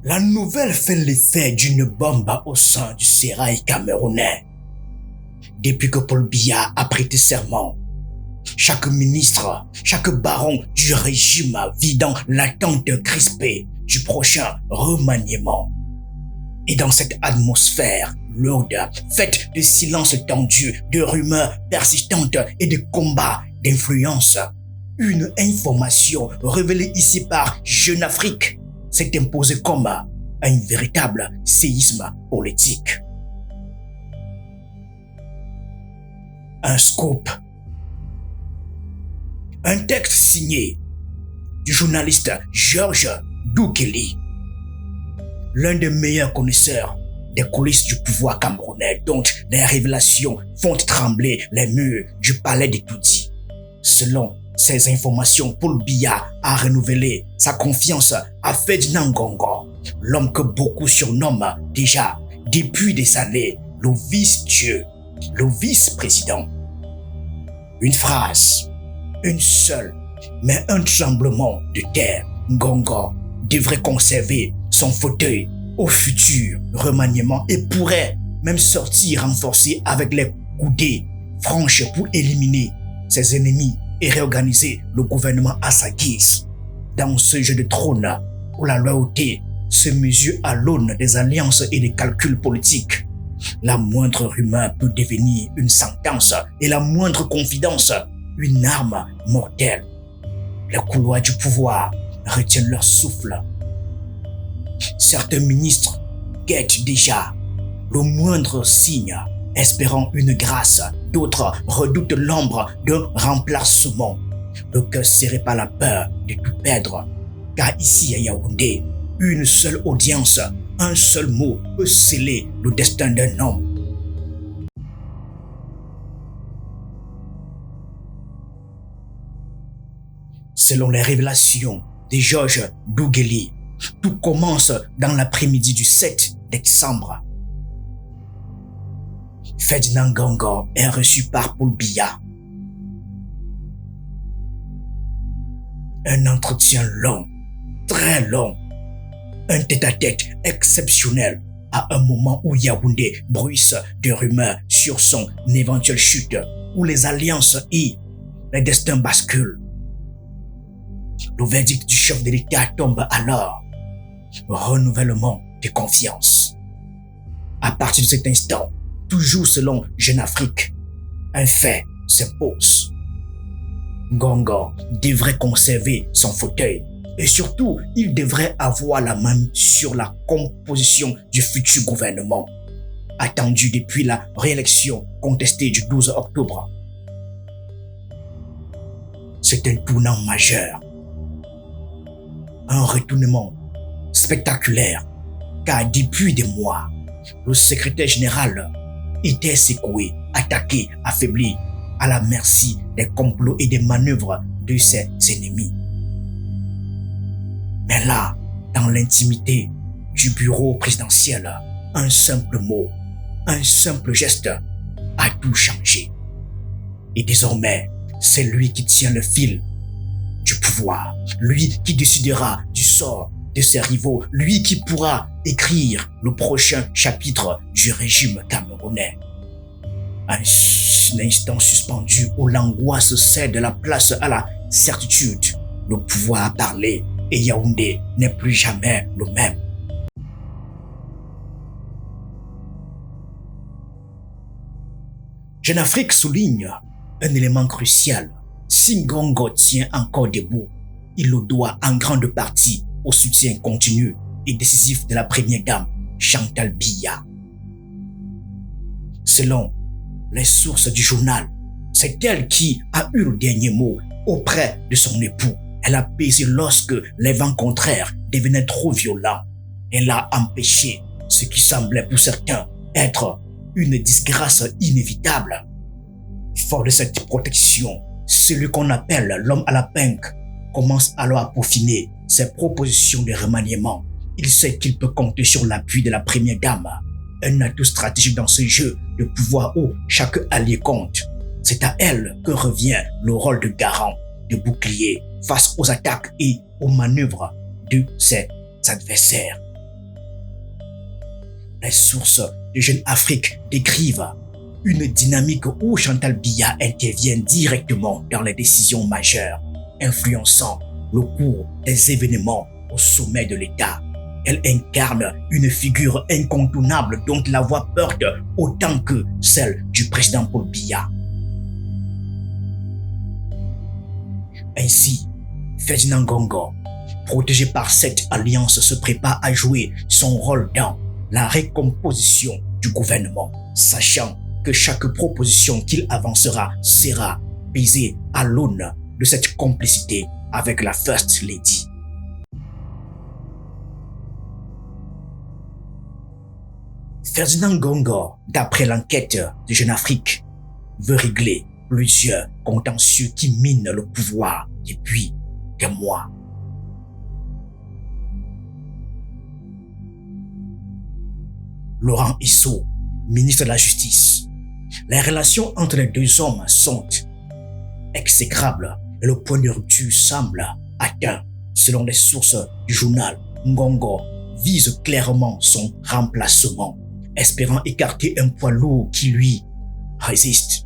La nouvelle fait l'effet d'une bombe au sein du sérail camerounais. Depuis que Paul Biya a prêté serment, chaque ministre, chaque baron du régime vit dans l'attente crispée du prochain remaniement. Et dans cette atmosphère lourde, faite de silence tendu, de rumeurs persistantes et de combats d'influence, une information révélée ici par Jeune Afrique s'est imposée comme un véritable séisme politique. Un scoop. Un texte signé du journaliste Georges Doukeli, l'un des meilleurs connaisseurs des coulisses du pouvoir camerounais, dont les révélations font trembler les murs du palais de Toudi. Selon ces informations, Paul Biya a renouvelé sa confiance à Ferdinand Ngongo, l'homme que beaucoup surnomment déjà depuis des années le vice-dieu, le vice-président. Une phrase, une seule, mais un tremblement de terre. Ngongo devrait conserver son fauteuil au futur remaniement et pourrait même sortir renforcé avec les coudées franches pour éliminer ses ennemis et réorganiser le gouvernement à sa guise. Dans ce jeu de trône où la loyauté se mesure à l'aune des alliances et des calculs politiques, la moindre rumeur peut devenir une sentence et la moindre confidence une arme mortelle. Les couloirs du pouvoir retiennent leur souffle. Certains ministres guettent déjà le moindre signe, espérant une grâce. D'autres redoutent l'ombre d'un remplacement. Le cœur serré par la peur de tout perdre. Car ici à Yaoundé, une seule audience, un seul mot peut sceller le destin d'un homme. Selon les révélations de Georges Doukeli, tout commence dans l'après-midi du 7 décembre. Ferdinand Ngongo est reçu par Paul Biya. Un entretien long, très long, un tête-à-tête exceptionnel à un moment où Yaoundé bruisse de rumeurs sur son éventuelle chute, où les alliances et les destins basculent. Le verdict du chef de l'État tombe alors. Renouvellement de confiance. À partir de cet instant, toujours selon Jeune Afrique, un fait s'impose. Ngongo devrait conserver son fauteuil et surtout, il devrait avoir la main sur la composition du futur gouvernement, attendu depuis la réélection contestée du 12 octobre. C'est un tournant majeur. Un retournement spectaculaire, car depuis des mois, le secrétaire général était secoué, attaqué, affaibli, à la merci des complots et des manœuvres de ses ennemis. Mais là, dans l'intimité du bureau présidentiel, un simple mot, un simple geste a tout changé. Et désormais, c'est lui qui tient le fil du pouvoir, lui qui décidera du sort de ses rivaux, lui qui pourra écrire le prochain chapitre du régime camerounais. Un instant suspendu où l'angoisse cède la place à la certitude. Le pouvoir a parlé et Yaoundé n'est plus jamais le même. Jeune Afrique souligne un élément crucial. Si Ngongo tient encore debout, il le doit en grande partie au soutien continu et décisif de la première dame, Chantal Biya. Selon les sources du journal, c'est elle qui a eu le dernier mot auprès de son époux. Elle a pesé lorsque les vents contraires devenaient trop violents. Elle a empêché ce qui semblait pour certains être une disgrâce inévitable. Fort de cette protection, celui qu'on appelle l'homme à la pinque commence alors à peaufiner ses propositions de remaniement. Il sait qu'il peut compter sur l'appui de la première dame, un atout stratégique dans ce jeu de pouvoir où chaque allié compte. C'est à elle que revient le rôle de garant, de bouclier face aux attaques et aux manœuvres de ses adversaires. Les sources de Jeune Afrique décrivent une dynamique où Chantal Biya intervient directement dans les décisions majeures, influençant le cours des événements au sommet de l'État. Elle incarne une figure incontournable dont la voix porte autant que celle du président Paul Biya. Ainsi, Ferdinand Ngongo, protégé par cette alliance, se prépare à jouer son rôle dans la recomposition du gouvernement, sachant que chaque proposition qu'il avancera sera pesée à l'aune de cette complicité avec la First Lady. Ferdinand Ngongo, d'après l'enquête de Jeune Afrique, veut régler plusieurs contentieux qui minent le pouvoir depuis des mois. Laurent Isso, ministre de la Justice. Les relations entre les deux hommes sont exécrables et le point de rupture semble atteint. Selon les sources du journal, Ngongo vise clairement son remplacement, espérant écarter un poids lourd qui lui résiste.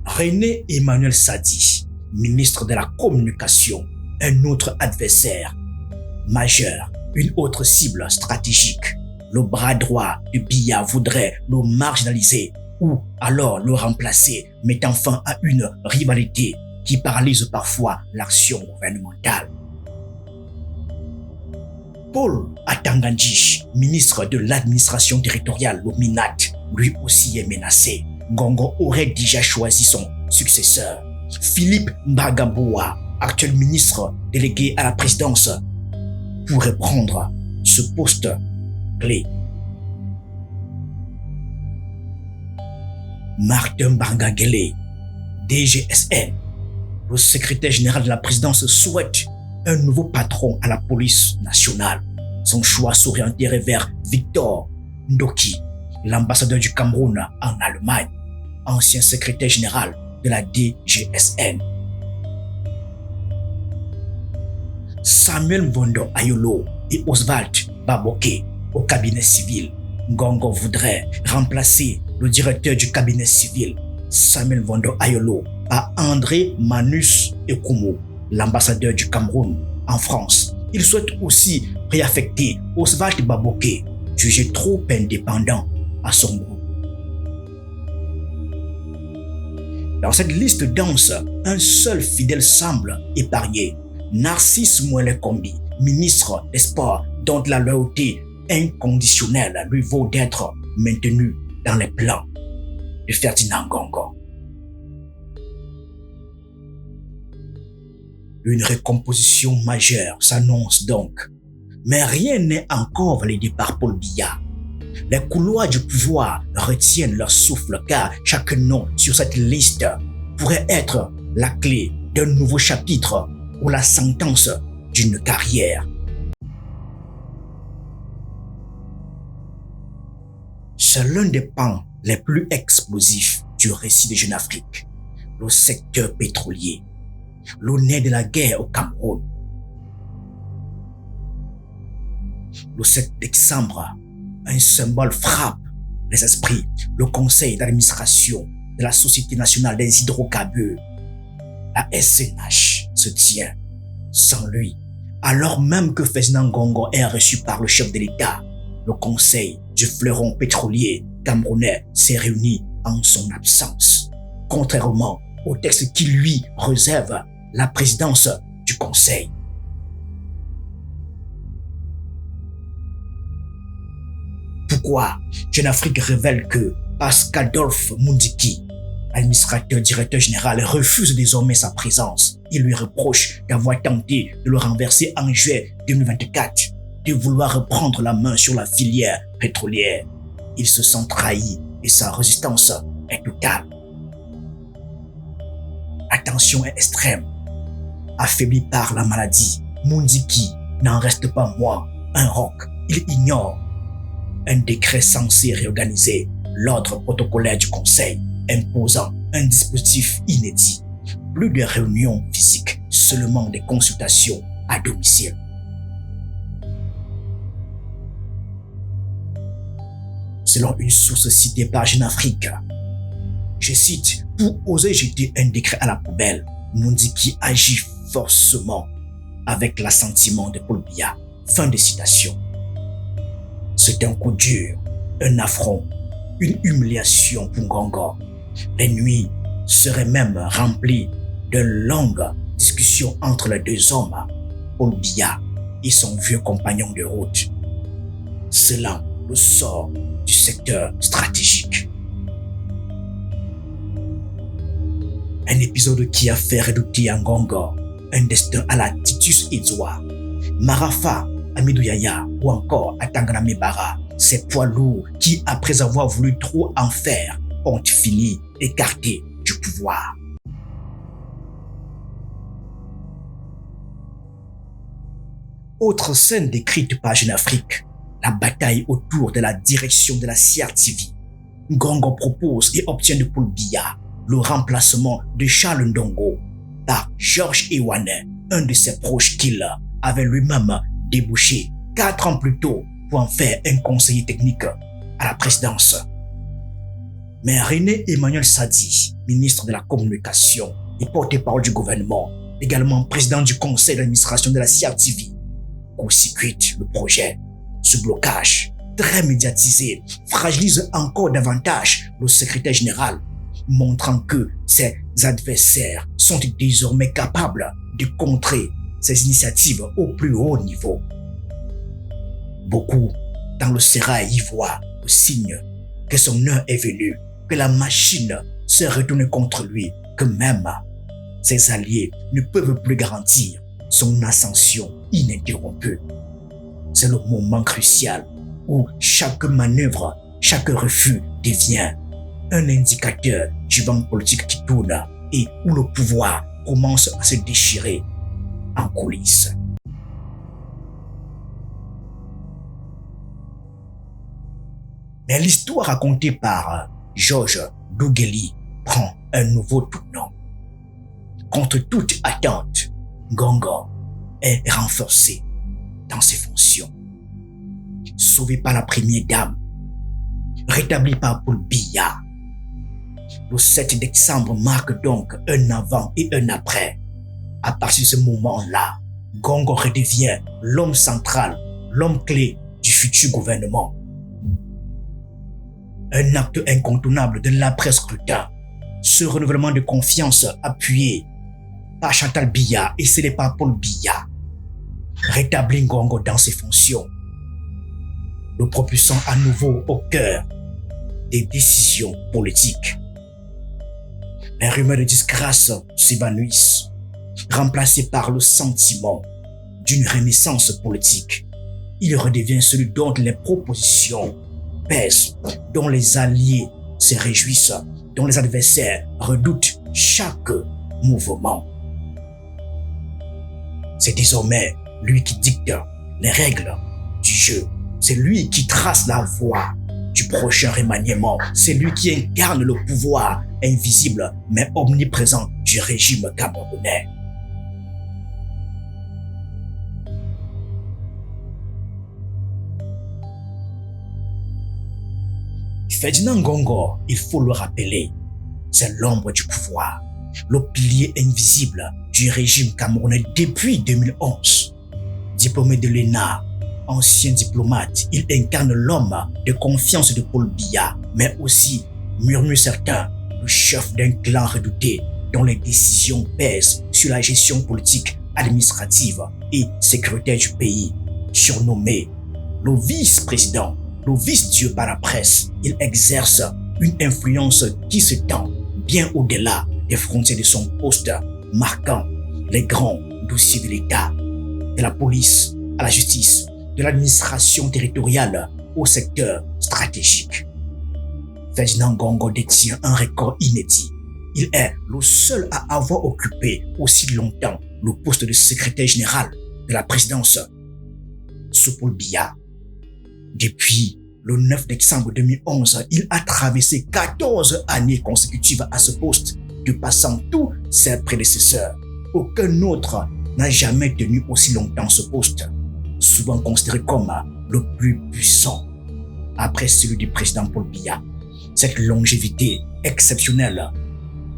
René Emmanuel Sadi, ministre de la Communication, un autre adversaire majeur, une autre cible stratégique. Le bras droit de Biya voudrait le marginaliser ou alors le remplacer, mettant fin à une rivalité qui paralyse parfois l'action gouvernementale. Paul Atangandji, ministre de l'administration territoriale, le MINAT, lui aussi est menacé. Ngongo aurait déjà choisi son successeur. Philippe Mbagaboua, actuel ministre délégué à la présidence, pourrait prendre ce poste clé. Martin Bangangele, DGSN, le secrétaire général de la présidence, souhaite un nouveau patron à la police nationale. Son choix s'orienterait vers Victor Ndoki, l'ambassadeur du Cameroun en Allemagne, ancien secrétaire général de la DGSN. Samuel Mvondo Ayolo et Oswald Baboke au cabinet civil. Ngongo voudrait remplacer le directeur du cabinet civil, Samuel Mvondo Ayolo, par André Manus Ekumo, l'ambassadeur du Cameroun en France. Il souhaite aussi réaffecter Oswald Baboke, jugé trop indépendant à son goût. Dans cette liste dense, un seul fidèle semble épargné, Narcisse Mouele Kombi, ministre des Sports, dont la loyauté inconditionnelle lui vaut d'être maintenu dans les plans de Ferdinand Ngongo. Une recomposition majeure s'annonce donc, mais rien n'est encore validé par Paul Biya. Les couloirs du pouvoir retiennent leur souffle car chaque nom sur cette liste pourrait être la clé d'un nouveau chapitre ou la sentence d'une carrière. C'est l'un des pans les plus explosifs du récit de Jeune Afrique, le secteur pétrolier, le nez de la guerre au Cameroun. Le 7 décembre, un symbole frappe les esprits, le conseil d'administration de la Société nationale des hydrocarbures. La SNH se tient sans lui, alors même que Ferdinand Ngongo est reçu par le chef de l'État. Le conseil du fleuron pétrolier camerounais s'est réuni en son absence, contrairement au texte qui lui réserve la présidence du conseil. Pourquoi Jeune Afrique révèle que Pascal Dolph Mundiki, administrateur directeur général, refuse désormais sa présence. Il lui reproche d'avoir tenté de le renverser en juillet 2024, de vouloir reprendre la main sur la filière pétrolière. Il se sent trahi et sa résistance est totale. La tension est extrême. Affaibli par la maladie, Mundiki n'en reste pas moins un roc. Il ignore un décret censé réorganiser l'ordre protocolaire du Conseil, imposant un dispositif inédit. Plus de réunions physiques, seulement des consultations à domicile. Selon une source citée par Jeune Afrique, je cite, « Pour oser jeter un décret à la poubelle, Mundiki agit forcément avec l'assentiment de Paul Biya. » Fin de citation. C'est un coup dur, un affront, une humiliation pour Ngongo. Les nuits seraient même remplies de longues discussions entre les deux hommes, Paul Biya et son vieux compagnon de route. Selon le sort du secteur stratégique. Un épisode qui a fait redouter Ngongo un destin à la Titus Edouard, Marafa Amidou Yaya ou encore Atangana Mebara, ces poids lourds qui, après avoir voulu trop en faire, ont fini écartés du pouvoir. Autre scène décrite par Jeune Afrique, la bataille autour de la direction de la CRTV. Ngongo propose et obtient de Paul Biya le remplacement de Charles Ndongo par Georges Ewane, un de ses proches qu'il avait lui-même débauché 4 ans plus tôt pour en faire un conseiller technique à la présidence. Mais René Emmanuel Sadi, ministre de la Communication et porte-parole du gouvernement, également président du conseil d'administration de la CRTV, court-circuite le projet. Ce blocage, très médiatisé, fragilise encore davantage le secrétaire général, montrant que ses adversaires sont désormais capables de contrer ses initiatives au plus haut niveau. Beaucoup dans le sérail y voient le signe que son heure est venue, que la machine se retourne contre lui, que même ses alliés ne peuvent plus garantir son ascension ininterrompue. C'est le moment crucial où chaque manœuvre, chaque refus devient un indicateur du vent politique qui tourne et où le pouvoir commence à se déchirer en coulisses. Mais l'histoire racontée par Georges Dougueli prend un nouveau tournant. Contre toute attente, Ngongo est renforcé dans ses fonctions. Sauvé par la première dame, rétabli par Paul Biya. Le 7 décembre marque donc un avant et un après. À partir de ce moment-là, Ngongo redevient l'homme central, l'homme clé du futur gouvernement. Un acte incontournable de l'après-scrutin. Ce renouvellement de confiance appuyé par Chantal Biya et scellé par Paul Biya rétablit Ngongo dans ses fonctions, le propulsant à nouveau au cœur des décisions politiques. Les rumeurs de disgrâce s'évanouissent, remplacées par le sentiment d'une renaissance politique. Il redevient celui dont les propositions pèsent, dont les alliés se réjouissent, dont les adversaires redoutent chaque mouvement. C'est désormais lui qui dicte les règles du jeu. C'est lui qui trace la voie du prochain remaniement. C'est lui qui incarne le pouvoir invisible mais omniprésent du régime camerounais. Ferdinand Ngongo, il faut le rappeler, c'est l'ombre du pouvoir, le pilier invisible du régime camerounais depuis 2011. Diplômé de l'ENA, ancien diplomate, il incarne l'homme de confiance de Paul Biya, mais aussi, murmurent certains, le chef d'un clan redouté dont les décisions pèsent sur la gestion politique, administrative et sécuritaire du pays. Surnommé le vice-président, le vice-dieu par la presse, il exerce une influence qui s'étend bien au-delà des frontières de son poste, marquant les grands dossiers de l'État, de la police à la justice, de l'administration territoriale au secteur stratégique. Ferdinand Ngongo détient un record inédit. Il est le seul à avoir occupé aussi longtemps le poste de secrétaire général de la présidence sous Paul Biya. Depuis le 9 décembre 2011, il a traversé 14 années consécutives à ce poste, dépassant tous ses prédécesseurs. Aucun autre n'a jamais tenu aussi longtemps ce poste, souvent considéré comme le plus puissant après celui du président Paul Biya. Cette longévité exceptionnelle,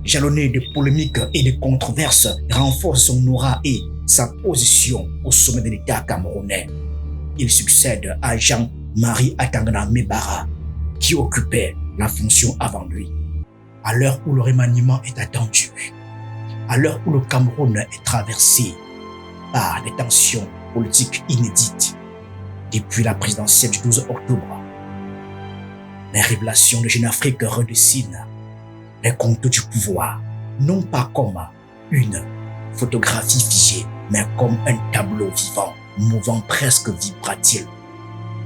jalonnée de polémiques et de controverses, renforce son aura et sa position au sommet de l'État camerounais. Il succède à Jean-Marie Atangana Mebara, qui occupait la fonction avant lui. À l'heure où le remaniement est attendu, à l'heure où le Cameroun est traversé par des tensions politiques inédites depuis la présidentielle du 12 octobre, les révélations de Jeune Afrique redessinent les contours du pouvoir, non pas comme une photographie figée, mais comme un tableau vivant, mouvant presque vibratile.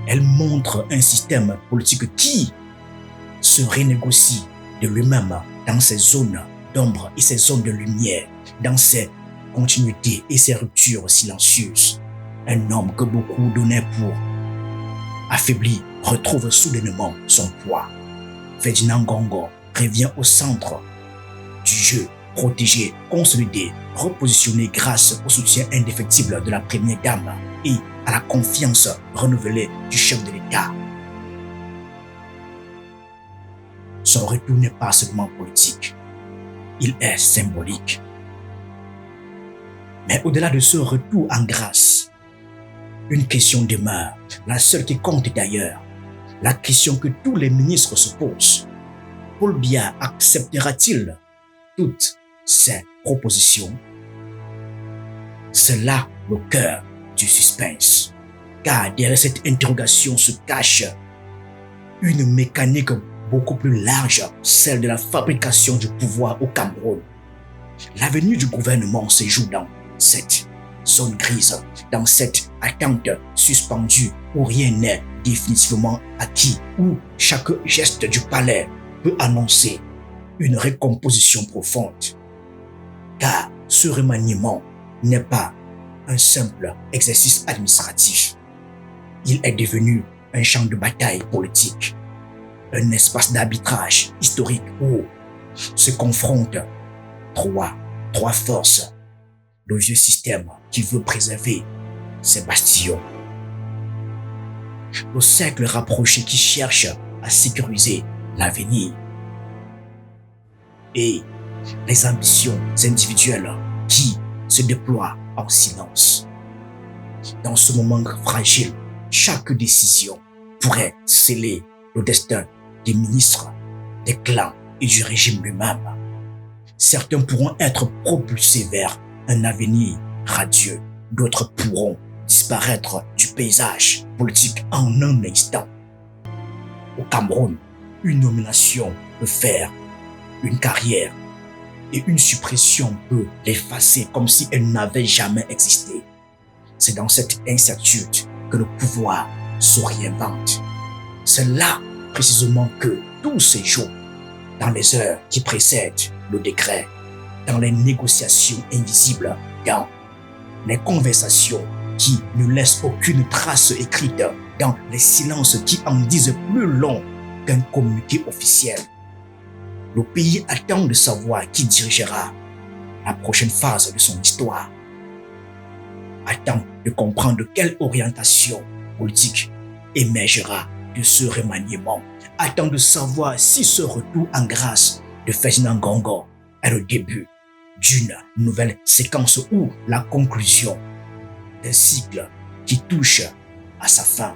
Elle montre un système politique qui se renégocie de lui-même dans ses zones d'ombre et ses zones de lumière, dans ses continuités et ses ruptures silencieuses. Un homme que beaucoup donnaient pour affaibli retrouve soudainement son poids. Ferdinand Ngongo revient au centre du jeu, protégé, consolidé, repositionné grâce au soutien indéfectible de la première dame et à la confiance renouvelée du chef de l'État. Son retour n'est pas seulement politique, il est symbolique. Mais au-delà de ce retour en grâce, une question demeure, la seule qui compte d'ailleurs, la question que tous les ministres se posent. Paul Biya acceptera-t-il toutes ces propositions? C'est là le cœur du suspense, car derrière cette interrogation se cache une mécanique beaucoup plus large, celle de la fabrication du pouvoir au Cameroun. L'avenir du gouvernement se joue dans cette zone grise, dans cette attente suspendue où rien n'est définitivement acquis, où chaque geste du palais peut annoncer une recomposition profonde. Car ce remaniement n'est pas un simple exercice administratif. Il est devenu un champ de bataille politique, un espace d'arbitrage historique où se confrontent trois forces. Le vieux système qui veut préserver ses bastions, le cercle rapproché qui cherche à sécuriser l'avenir et les ambitions individuelles qui se déploient en silence. Dans ce moment fragile, chaque décision pourrait sceller le destin des ministres, des clans et du régime lui-même. Certains pourront être propulsés vers un avenir radieux, d'autres pourront disparaître du paysage politique en un instant. Au Cameroun, une nomination peut faire une carrière et une suppression peut l'effacer comme si elle n'avait jamais existé. C'est dans cette incertitude que le pouvoir se réinvente. C'est là précisément que tous ces jours, dans les heures qui précèdent le décret, dans les négociations invisibles, dans les conversations qui ne laissent aucune trace écrite, dans les silences qui en disent plus long qu'un communiqué officiel. Le pays attend de savoir qui dirigera la prochaine phase de son histoire. Attend de comprendre quelle orientation politique émergera de ce remaniement. Attend de savoir si ce retour en grâce de Ferdinand Ngongo est le début d'une nouvelle séquence ou la conclusion d'un cycle qui touche à sa fin.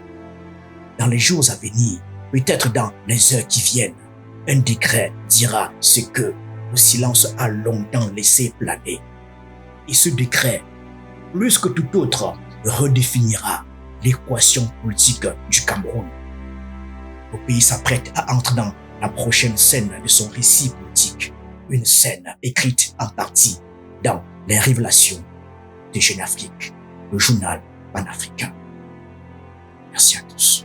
Dans les jours à venir, peut-être dans les heures qui viennent, un décret dira ce que le silence a longtemps laissé planer. Et ce décret, plus que tout autre, redéfinira l'équation politique du Cameroun. Le pays s'apprête à entrer dans la prochaine scène de son récit politique, une scène écrite en partie dans les révélations de Jeune Afrique, le journal panafricain. Merci à tous.